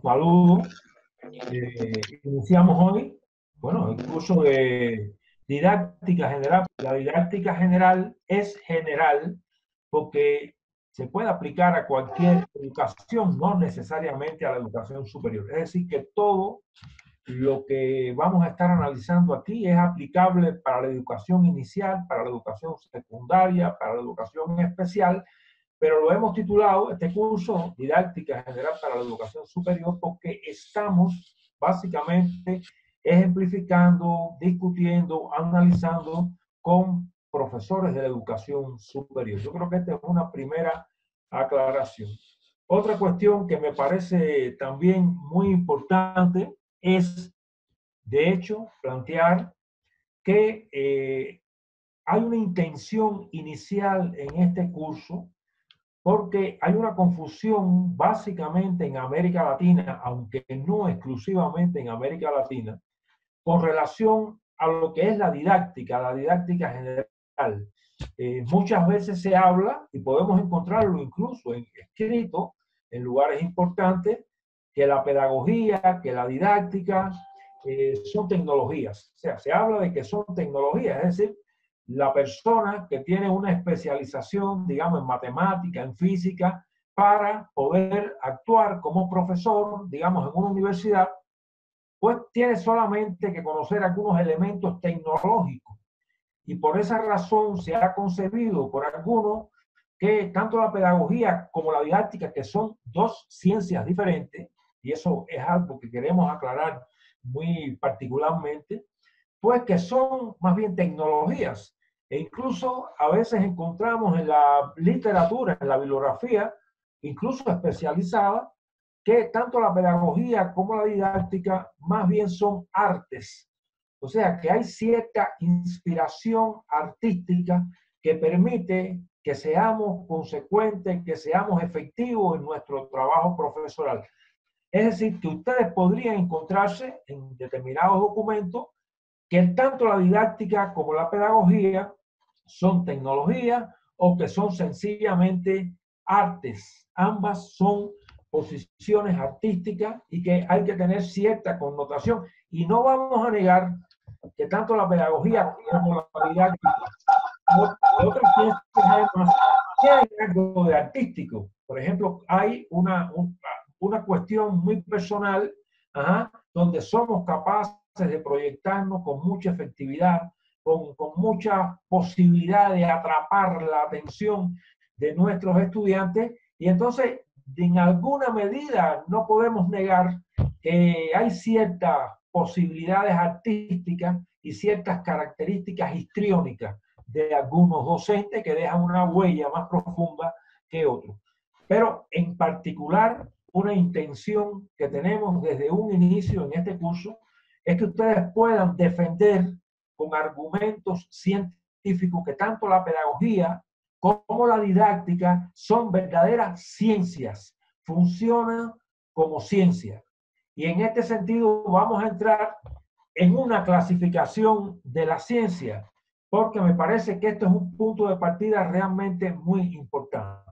Saludos. Iniciamos hoy, bueno, el curso de didáctica general. La didáctica general es general porque se puede aplicar a cualquier educación, no necesariamente a la educación superior. Es decir, que todo lo que vamos a estar analizando aquí es aplicable para la educación inicial, para la educación secundaria, para la educación especial, pero lo hemos titulado este curso Didáctica General para la Educación Superior porque estamos básicamente ejemplificando, discutiendo, analizando con profesores de la educación superior. Yo creo que esta es una primera aclaración. Otra cuestión que me parece también muy importante es, de hecho, plantear que hay una intención inicial en este curso porque hay una confusión básicamente en América Latina, aunque no exclusivamente en América Latina, con relación a lo que es la didáctica general. Muchas veces se habla, y podemos encontrarlo incluso en escrito, en lugares importantes, que la pedagogía, que la didáctica son tecnologías. O sea, se habla de que son tecnologías, es decir, la persona que tiene una especialización, digamos, en matemática, en física, para poder actuar como profesor, digamos, en una universidad, pues tiene solamente que conocer algunos elementos tecnológicos. Y por esa razón se ha concebido por algunos que tanto la pedagogía como la didáctica, que son dos ciencias diferentes, y eso es algo que queremos aclarar muy particularmente, pues que son más bien tecnologías. E incluso a veces encontramos en la literatura, en la bibliografía, incluso especializada, que tanto la pedagogía como la didáctica más bien son artes. O sea, que hay cierta inspiración artística que permite que seamos consecuentes, que seamos efectivos en nuestro trabajo profesoral. Es decir, que ustedes podrían encontrarse en determinados documentos que tanto la didáctica como la pedagogía son tecnología o que son sencillamente artes. Ambas son posiciones artísticas y que hay que tener cierta connotación. Y no vamos a negar que tanto la pedagogía como la didáctica de otras ciencias además tienen algo de artístico. Por ejemplo, hay una cuestión muy personal, donde somos capaces de proyectarnos con mucha efectividad, con mucha posibilidad de atrapar la atención de nuestros estudiantes, y entonces en alguna medida no podemos negar que hay ciertas posibilidades artísticas y ciertas características histriónicas de algunos docentes que dejan una huella más profunda que otros. Pero en particular, una intención que tenemos desde un inicio en este curso es que ustedes puedan defender con argumentos científicos que tanto la pedagogía como la didáctica son verdaderas ciencias, funcionan como ciencia. Y en este sentido vamos a entrar en una clasificación de la ciencia, porque me parece que esto es un punto de partida realmente muy importante.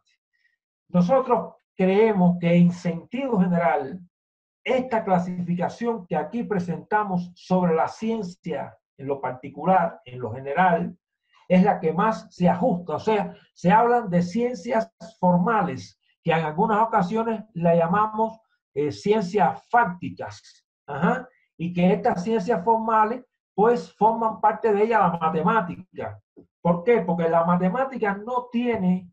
Nosotros creemos que en sentido general, esta clasificación que aquí presentamos sobre la ciencia en lo particular, en lo general, es la que más se ajusta. O sea, se hablan de ciencias formales, que en algunas ocasiones la llamamos ciencias fácticas. Y que estas ciencias formales, pues, forman parte de ella la matemática. ¿Por qué? Porque la matemática no tiene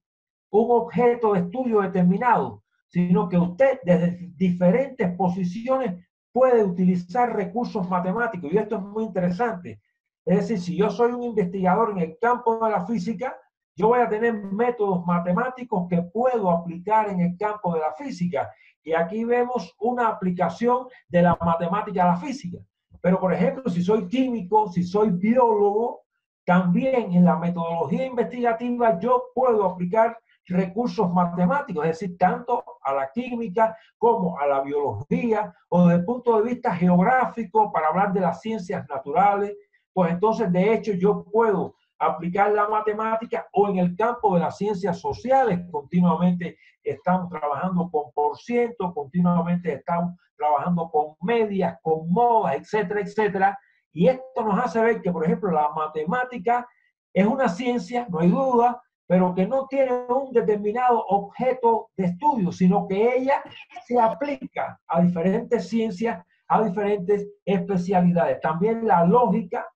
un objeto de estudio determinado, sino que usted desde diferentes posiciones puede utilizar recursos matemáticos. Y esto es muy interesante. Es decir, si yo soy un investigador en el campo de la física, yo voy a tener métodos matemáticos que puedo aplicar en el campo de la física. Y aquí vemos una aplicación de la matemática a la física. Pero, por ejemplo, si soy químico, si soy biólogo, también en la metodología investigativa yo puedo aplicar recursos matemáticos, es decir, tanto a la química como a la biología, o desde el punto de vista geográfico, para hablar de las ciencias naturales, pues entonces de hecho yo puedo aplicar la matemática, o en el campo de las ciencias sociales continuamente estamos trabajando con por ciento, continuamente estamos trabajando con medias, con modas, etcétera, etcétera. Y esto nos hace ver que, por ejemplo, la matemática es una ciencia, no hay duda, pero que no tiene un determinado objeto de estudio, sino que ella se aplica a diferentes ciencias, a diferentes especialidades. También la lógica,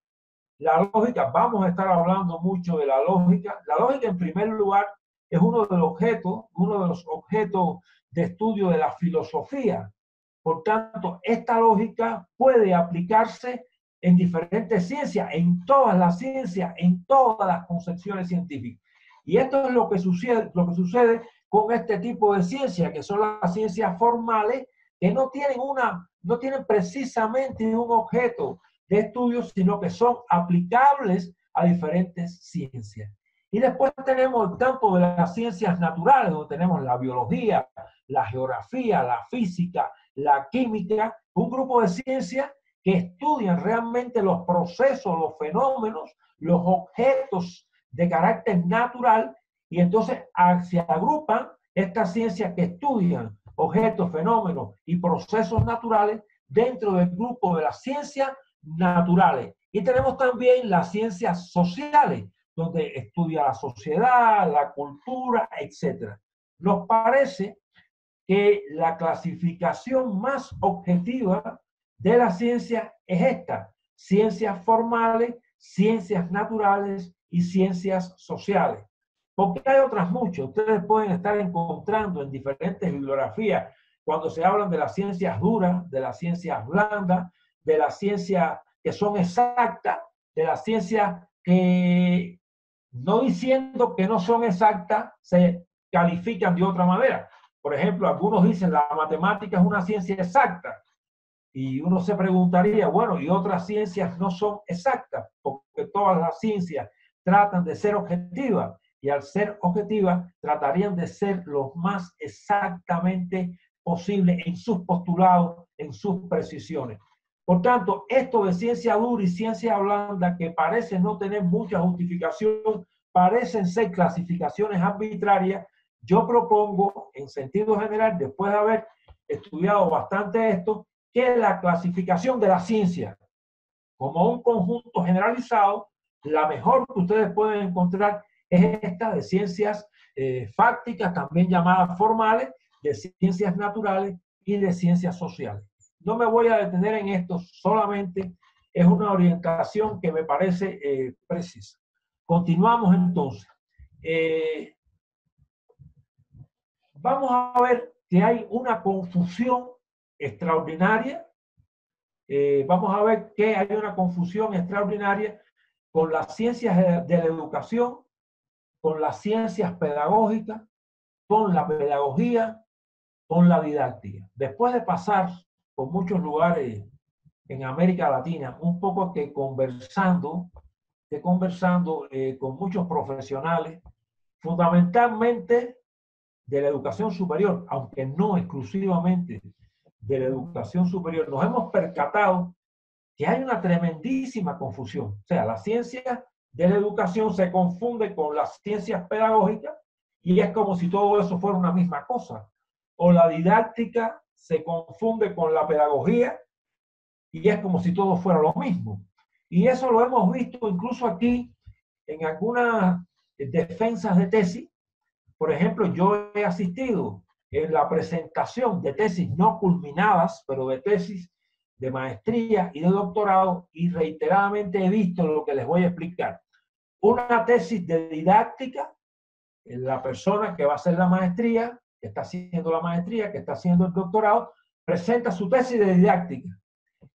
vamos a estar hablando mucho de la lógica. La lógica, en primer lugar, es uno de los objetos de estudio de la filosofía. Por tanto, esta lógica puede aplicarse en diferentes ciencias, en todas las ciencias, en todas las concepciones científicas. Y esto es lo que sucede con este tipo de ciencias, que son las ciencias formales, que no tienen precisamente un objeto de estudio, sino que son aplicables a diferentes ciencias. Y después tenemos el campo de las ciencias naturales, donde tenemos la biología, la geografía, la física, la química, un grupo de ciencias que estudian realmente los procesos, los fenómenos, los objetos de carácter natural, y entonces se agrupan estas ciencias que estudian objetos, fenómenos y procesos naturales dentro del grupo de las ciencias naturales. Y tenemos también las ciencias sociales, donde estudia la sociedad, la cultura, etc. Nos parece que la clasificación más objetiva de la ciencia es esta: ciencias formales, ciencias naturales y ciencias sociales. Porque hay otras muchas. Ustedes pueden estar encontrando en diferentes bibliografías cuando se hablan de las ciencias duras, de las ciencias blandas, de las ciencias que son exactas, de las ciencias que, no diciendo que no son exactas, se califican de otra manera. Por ejemplo, algunos dicen la matemática es una ciencia exacta. Y uno se preguntaría, bueno, ¿y otras ciencias no son exactas? Porque todas las ciencias tratan de ser objetivas, y al ser objetivas tratarían de ser lo más exactamente posible en sus postulados, en sus precisiones. Por tanto, esto de ciencia dura y ciencia blanda, que parecen no tener mucha justificación, parecen ser clasificaciones arbitrarias, yo propongo, en sentido general, después de haber estudiado bastante esto, que la clasificación de la ciencia como un conjunto generalizado, la mejor que ustedes pueden encontrar es esta de ciencias fácticas, también llamadas formales, de ciencias naturales y de ciencias sociales. No me voy a detener en esto, solamente es una orientación que me parece precisa. Continuamos entonces. Vamos a ver que hay una confusión extraordinaria. Vamos a ver que hay una confusión extraordinaria con las ciencias de la educación, con las ciencias pedagógicas, con la pedagogía, con la didáctica. Después de pasar por muchos lugares en América Latina, un poco que conversando con muchos profesionales, fundamentalmente de la educación superior, aunque no exclusivamente de la educación superior, nos hemos percatado que hay una tremendísima confusión. O sea, la ciencia de la educación se confunde con las ciencias pedagógicas y es como si todo eso fuera una misma cosa. O la didáctica se confunde con la pedagogía y es como si todo fuera lo mismo. Y eso lo hemos visto incluso aquí en algunas defensas de tesis. Por ejemplo, yo he asistido en la presentación de tesis no culminadas, pero de tesis de maestría y de doctorado, y reiteradamente he visto lo que les voy a explicar. Una tesis de didáctica, la persona que va a hacer la maestría, que está haciendo la maestría, que está haciendo el doctorado, presenta su tesis de didáctica.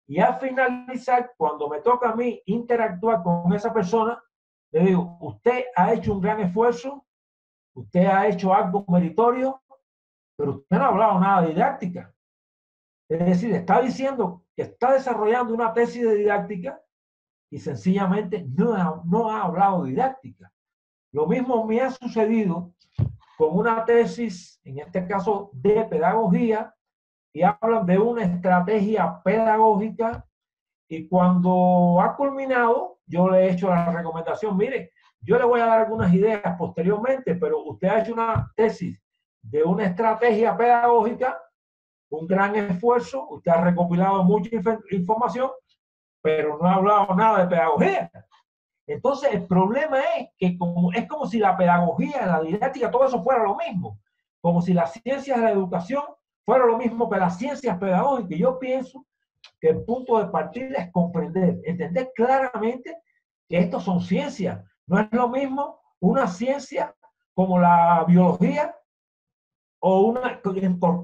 Y al finalizar, cuando me toca a mí interactuar con esa persona, le digo, usted ha hecho un gran esfuerzo, usted ha hecho algo meritorio, pero usted no ha hablado nada de didáctica. Es decir, está diciendo que está desarrollando una tesis de didáctica y sencillamente no ha hablado de didáctica. Lo mismo me ha sucedido con una tesis, en este caso de pedagogía, y hablan de una estrategia pedagógica, y cuando ha culminado, yo le he hecho la recomendación, mire, yo le voy a dar algunas ideas posteriormente, pero usted ha hecho una tesis de una estrategia pedagógica, un gran esfuerzo, usted ha recopilado mucha información, pero no ha hablado nada de pedagogía. Entonces, el problema es que es como si la pedagogía, la didáctica, todo eso fuera lo mismo. Como si las ciencias de la educación fuera lo mismo que las ciencias pedagógicas. Yo pienso que el punto de partida es comprender, entender claramente que estos son ciencias. No es lo mismo una ciencia como la biología o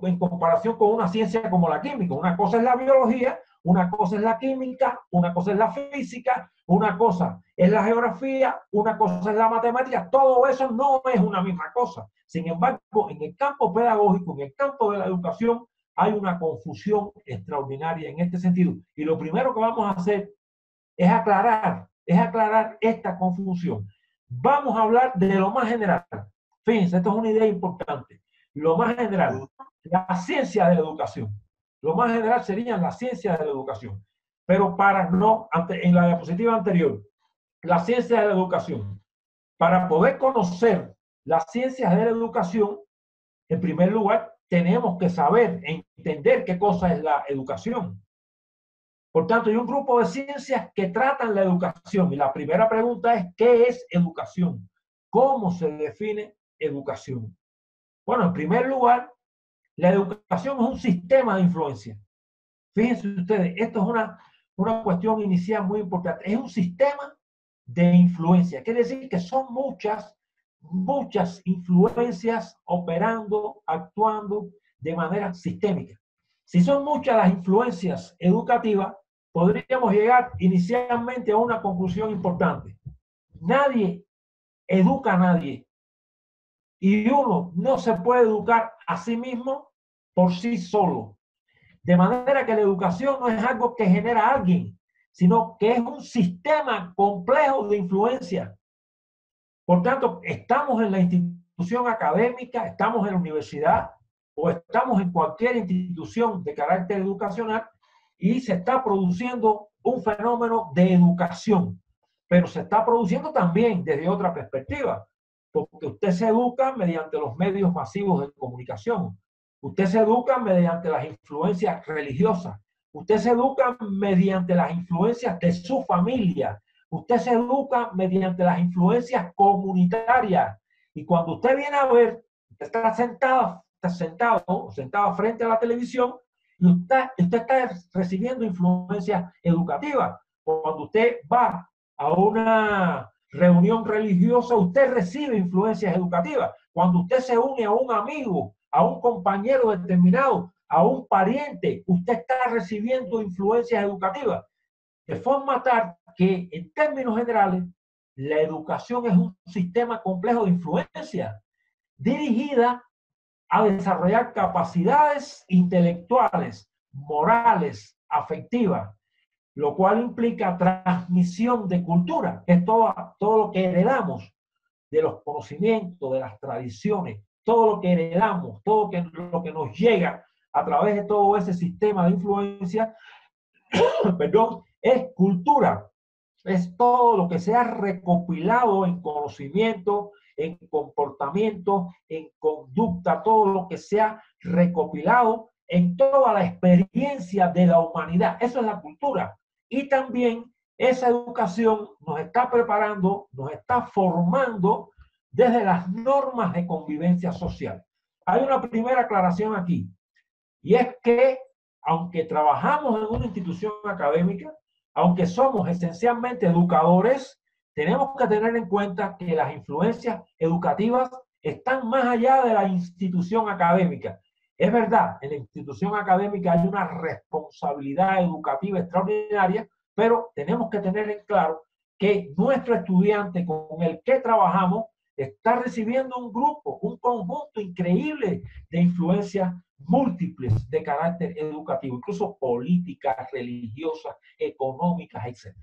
en comparación con una ciencia como la química. Una cosa es la biología, una cosa es la química, una cosa es la física, una cosa es la geografía, una cosa es la matemática. Todo eso no es una misma cosa. Sin embargo, en el campo pedagógico, en el campo de la educación, hay una confusión extraordinaria en este sentido. Y lo primero que vamos a hacer es aclarar esta confusión. Vamos a hablar de lo más general. Fíjense, esto es una idea importante. Lo más general, la ciencia de la educación. Lo más general serían las ciencias de la educación. Pero en la diapositiva anterior, la ciencia de la educación. Para poder conocer las ciencias de la educación, en primer lugar, tenemos que saber, entender qué cosa es la educación. Por tanto, hay un grupo de ciencias que tratan la educación. Y la primera pregunta es, ¿qué es educación? ¿Cómo se define educación? Bueno, en primer lugar, la educación es un sistema de influencia. Fíjense ustedes, esto es una cuestión inicial muy importante. Es un sistema de influencia. Quiere decir que son muchas influencias operando, actuando de manera sistémica. Si son muchas las influencias educativas, podríamos llegar inicialmente a una conclusión importante. Nadie educa a nadie. Y uno no se puede educar a sí mismo por sí solo. De manera que la educación no es algo que genera a alguien, sino que es un sistema complejo de influencia. Por tanto, estamos en la institución académica, estamos en la universidad o estamos en cualquier institución de carácter educacional y se está produciendo un fenómeno de educación, pero se está produciendo también desde otra perspectiva, porque usted se educa mediante los medios masivos de comunicación, usted se educa mediante las influencias religiosas, usted se educa mediante las influencias de su familia, usted se educa mediante las influencias comunitarias. Y cuando usted viene a ver, usted está sentado o sentada frente a la televisión y usted está recibiendo influencias educativas. Cuando usted va a una reunión religiosa, usted recibe influencias educativas. Cuando usted se une a un amigo, a un compañero determinado, a un pariente, usted está recibiendo influencias educativas. De forma tal que, en términos generales, la educación es un sistema complejo de influencia dirigida a desarrollar capacidades intelectuales, morales, afectivas, lo cual implica transmisión de cultura, que es todo lo que heredamos de los conocimientos, de las tradiciones, todo lo que heredamos, todo lo que nos llega a través de todo ese sistema de influencia, perdón, es cultura. Es todo lo que se ha recopilado en conocimiento, en comportamiento, en conducta, todo lo que se ha recopilado en toda la experiencia de la humanidad. Eso es la cultura. Y también esa educación nos está preparando, nos está formando desde las normas de convivencia social. Hay una primera aclaración aquí, y es que aunque trabajamos en una institución académica, aunque somos esencialmente educadores, tenemos que tener en cuenta que las influencias educativas están más allá de la institución académica. Es verdad, en la institución académica hay una responsabilidad educativa extraordinaria, pero tenemos que tener en claro que nuestro estudiante con el que trabajamos está recibiendo un grupo, un conjunto increíble de influencias múltiples de carácter educativo, incluso políticas, religiosas, económicas, etc.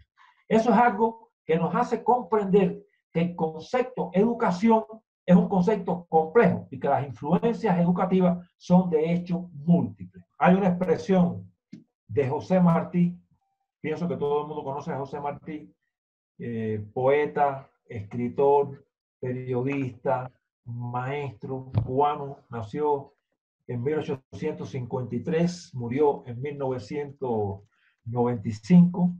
Eso es algo que nos hace comprender que el concepto educación es un concepto complejo y que las influencias educativas son de hecho múltiples. Hay una expresión de José Martí, pienso que todo el mundo conoce a José Martí, poeta, escritor, periodista, maestro cubano, nació en 1853, murió en 1995.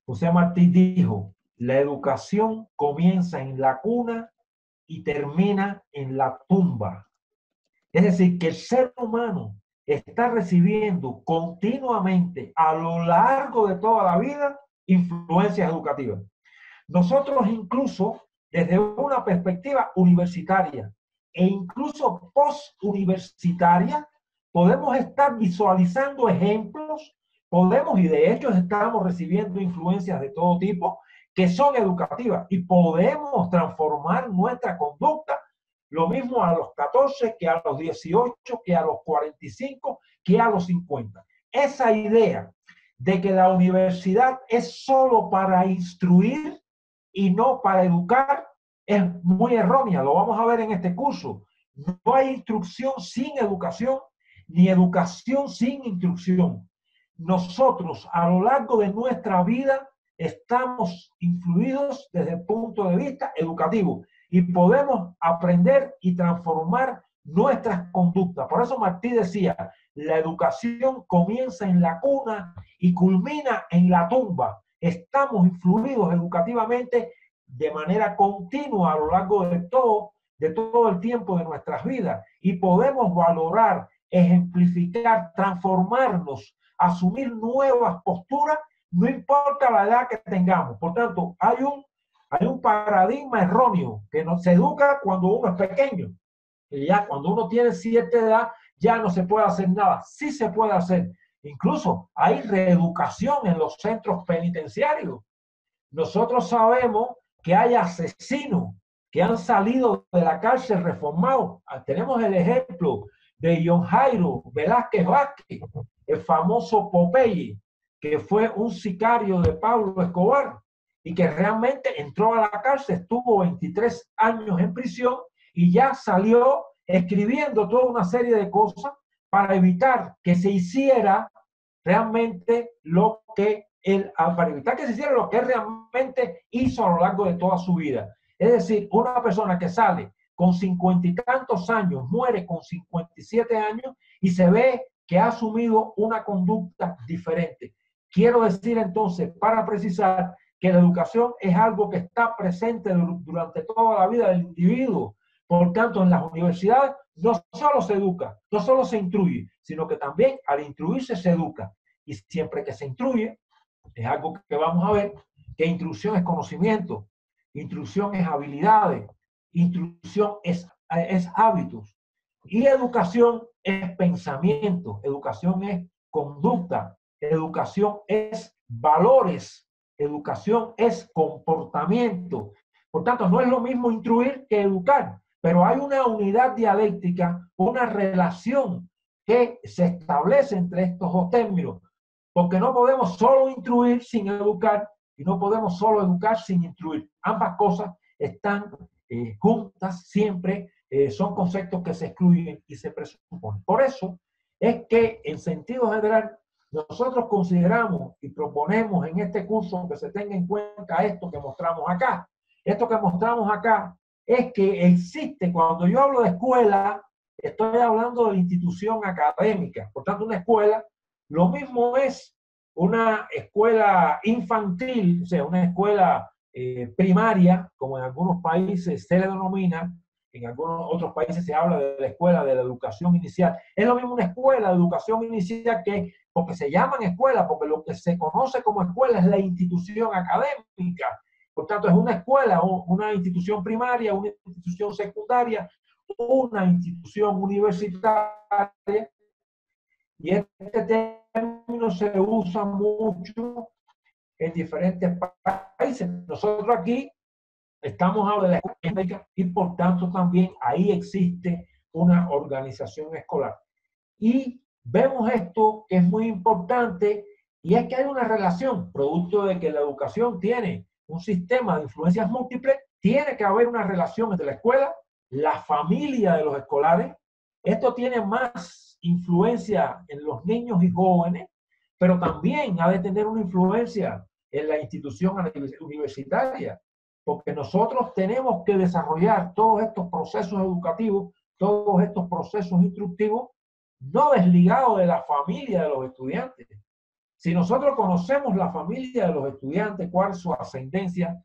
José Martí dijo: la educación comienza en la cuna y termina en la tumba. Es decir, que el ser humano está recibiendo continuamente a lo largo de toda la vida influencias educativas. Nosotros incluso desde una perspectiva universitaria e incluso post-universitaria podemos estar visualizando ejemplos, podemos y de hecho estamos recibiendo influencias de todo tipo que son educativas y podemos transformar nuestra conducta lo mismo a los 14 que a los 18, que a los 45, que a los 50. Esa idea de que la universidad es solo para instruir y no para educar es muy errónea. Lo vamos a ver en este curso. No hay instrucción sin educación, ni educación sin instrucción. Nosotros a lo largo de nuestra vida estamos influidos desde el punto de vista educativo y podemos aprender y transformar nuestras conductas. Por eso Martí decía, la educación comienza en la cuna y culmina en la tumba. Estamos influidos educativamente de manera continua a lo largo de todo el tiempo de nuestras vidas y podemos valorar, ejemplificar, transformarnos, asumir nuevas posturas, no importa la edad que tengamos. Por tanto, hay un paradigma erróneo que se educa cuando uno es pequeño. Y ya cuando uno tiene cierta edad, ya no se puede hacer nada. Sí se puede hacer. Incluso hay reeducación en los centros penitenciarios. Nosotros sabemos que hay asesinos que han salido de la cárcel reformados. Tenemos el ejemplo de John Jairo Velázquez Vázquez, el famoso Popeye, que fue un sicario de Pablo Escobar y que realmente entró a la cárcel, estuvo 23 años en prisión y ya salió escribiendo toda una serie de cosas para evitar que se hiciera realmente lo que él, para evitar que se hiciera lo que él realmente hizo a lo largo de toda su vida. Es decir, una persona que sale con 50 y tantos años, muere con 57 años y se ve que ha asumido una conducta diferente. Quiero decir entonces, para precisar, que la educación es algo que está presente durante toda la vida del individuo. Por tanto, en las universidades no solo se educa, no solo se instruye, sino que también al instruirse se educa. Y siempre que se instruye, es algo que vamos a ver, que instrucción es conocimiento, instrucción es habilidades, instrucción es hábitos. Y educación es pensamiento, educación es conducta, educación es valores, educación es comportamiento. Por tanto, no es lo mismo instruir que educar, pero hay una unidad dialéctica, una relación que se establece entre estos dos términos, porque no podemos solo instruir sin educar y no podemos solo educar sin instruir. Ambas cosas están juntas siempre, son conceptos que se excluyen y se presuponen. Por eso es que en sentido general nosotros consideramos y proponemos en este curso que se tenga en cuenta esto que mostramos acá. Esto que mostramos acá es que existe, cuando yo hablo de escuela, estoy hablando de la institución académica. Por tanto, una escuela, lo mismo es una escuela infantil, o sea, una escuela primaria, como en algunos países se le denomina, en algunos otros países se habla de la escuela de la educación inicial. Es lo mismo una escuela de educación inicial que, porque se llaman escuela, porque lo que se conoce como escuela es la institución académica. Por tanto, es una escuela, una institución primaria, una institución secundaria, una institución universitaria. Y este término se usa mucho en diferentes países. Nosotros aquí estamos hablando de la escuela académica y por tanto también ahí existe una organización escolar. Y vemos esto que es muy importante y es que hay una relación, producto de que la educación tiene un sistema de influencias múltiples, tiene que haber una relación entre la escuela, la familia de los escolares. Esto tiene más influencia en los niños y jóvenes, pero también ha de tener una influencia en la institución universitaria. porque nosotros tenemos que desarrollar todos estos procesos educativos, todos estos procesos instructivos, no desligados de la familia de los estudiantes. Si nosotros conocemos la familia de los estudiantes, cuál es su ascendencia,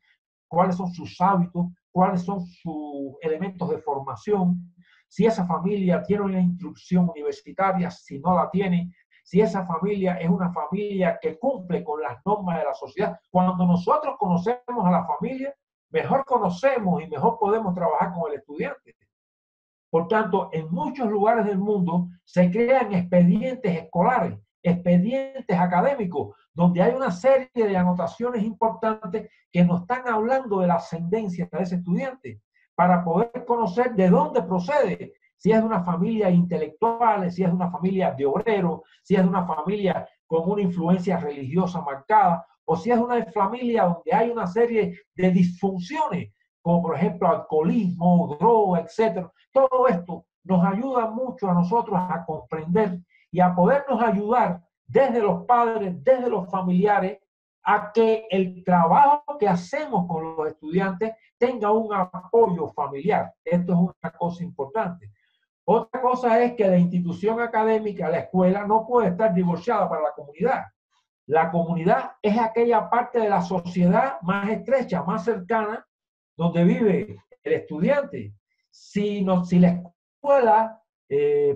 cuáles son sus hábitos, cuáles son sus elementos de formación, si esa familia tiene una instrucción universitaria, si no la tiene, si esa familia es una familia que cumple con las normas de la sociedad. Cuando nosotros conocemos a la familia, mejor conocemos y mejor podemos trabajar con el estudiante. Por tanto, en muchos lugares del mundo se crean expedientes escolares, expedientes académicos, donde hay una serie de anotaciones importantes que nos están hablando de la ascendencia de ese estudiante, para poder conocer de dónde procede, si es de una familia intelectual, si es de una familia de obreros, si es de una familia con una influencia religiosa marcada, o si es de una familia donde hay una serie de disfunciones, como por ejemplo alcoholismo, droga, etc. Todo esto nos ayuda mucho a nosotros a comprender y a podernos ayudar desde los padres, desde los familiares, a que el trabajo que hacemos con los estudiantes tenga un apoyo familiar. Esto es una cosa importante. Otra cosa es que la institución académica, la escuela, no puede estar divorciada para la comunidad. La comunidad es aquella parte de la sociedad más estrecha, más cercana, donde vive el estudiante. Si la escuela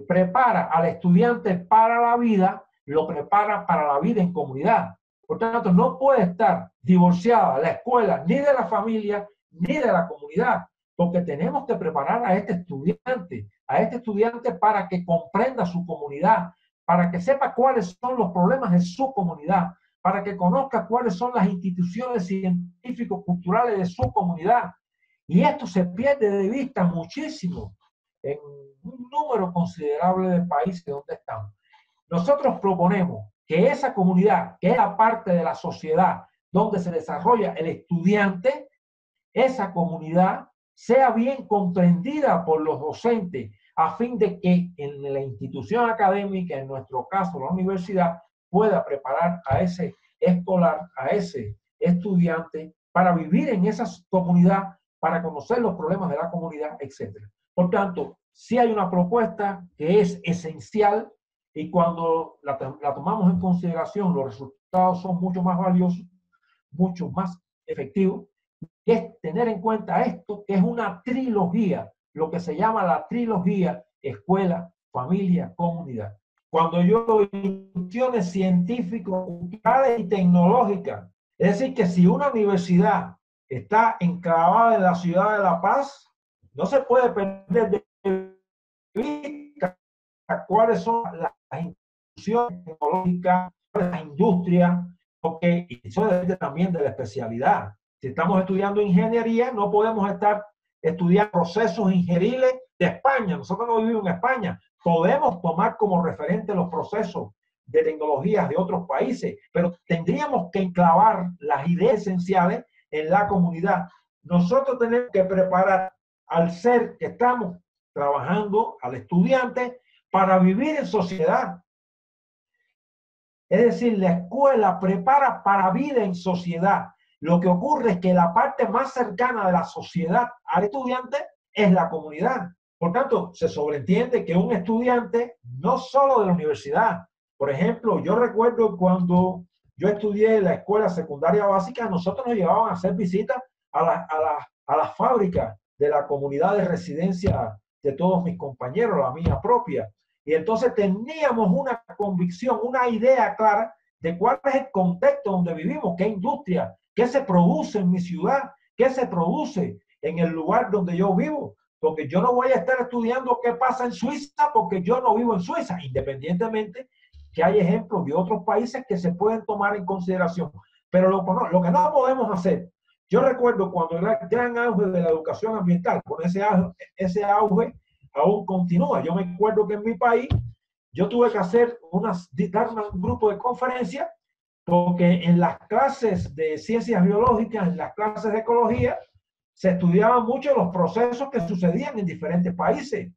prepara al estudiante para la vida, lo prepara para la vida en comunidad. Por tanto, no puede estar divorciada la escuela ni de la familia ni de la comunidad, porque tenemos que preparar a este estudiante para que comprenda su comunidad, para que sepa cuáles son los problemas de su comunidad, para que conozca cuáles son las instituciones científico-culturales de su comunidad. Y esto se pierde de vista muchísimo en un número considerable de países donde estamos. Nosotros proponemos que esa comunidad, que es la parte de la sociedad donde se desarrolla el estudiante, esa comunidad sea bien comprendida por los docentes, a fin de que en la institución académica, en nuestro caso la universidad, pueda preparar a ese escolar, a ese estudiante, para vivir en esa comunidad, para conocer los problemas de la comunidad, etc. Por tanto, sí hay una propuesta que es esencial, y cuando la tomamos en consideración, los resultados son mucho más valiosos, mucho más efectivos, y es tener en cuenta esto, que es una trilogía, lo que se llama la trilogía escuela, familia, comunidad. Cuando yo doy instituciones científicas, culturales y tecnológicas, es decir, que si una universidad está enclavada en la ciudad de La Paz, no se puede perder de vista cuáles son las instituciones tecnológicas, las industrias, porque eso depende también de la especialidad. Si estamos estudiando ingeniería, no podemos estar estudiando procesos ingenieriles de España. Nosotros no vivimos en España. Podemos tomar como referente los procesos de tecnologías de otros países, pero tendríamos que enclavar las ideas esenciales en la comunidad. Nosotros tenemos que preparar al ser que estamos trabajando, al estudiante, para vivir en sociedad. Es decir, la escuela prepara para vida en sociedad. Lo que ocurre es que la parte más cercana de la sociedad al estudiante es la comunidad. Por tanto, se sobreentiende que un estudiante, no solo de la universidad, por ejemplo, yo recuerdo cuando yo estudié en la escuela secundaria básica, nosotros nos llevaban a hacer visitas a las fábricas de la comunidad de residencia de todos mis compañeros, la mía propia. Y entonces teníamos una convicción, una idea clara de cuál es el contexto donde vivimos, qué industria, qué se produce en mi ciudad, qué se produce en el lugar donde yo vivo. Porque yo no voy a estar estudiando qué pasa en Suiza porque yo no vivo en Suiza, independientemente que hay ejemplos de otros países que se pueden tomar en consideración. Pero lo que no podemos hacer, yo recuerdo cuando el gran auge de la educación ambiental, con ese auge aún continúa. Yo me acuerdo que en mi país yo tuve que dar un grupo de conferencias porque en las clases de ciencias biológicas, en las clases de ecología, se estudiaban mucho los procesos que sucedían en diferentes países.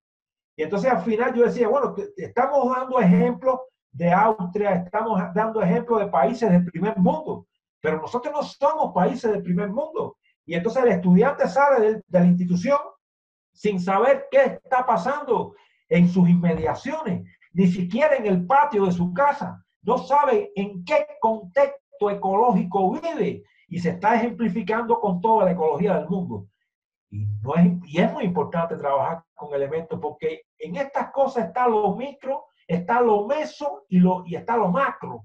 Y entonces al final yo decía, bueno, estamos dando ejemplos de Austria, estamos dando ejemplos de países del primer mundo, pero nosotros no somos países del primer mundo. Y entonces el estudiante sale de la institución sin saber qué está pasando en sus inmediaciones, ni siquiera en el patio de su casa. No sabe en qué contexto ecológico vive y se está ejemplificando con toda la ecología del mundo. Y es muy importante trabajar con elementos porque en estas cosas está lo micro, está lo meso y está lo macro.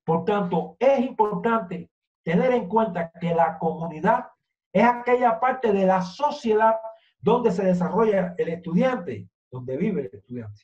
Por tanto, es importante tener en cuenta que la comunidad es aquella parte de la sociedad donde se desarrolla el estudiante, donde vive el estudiante.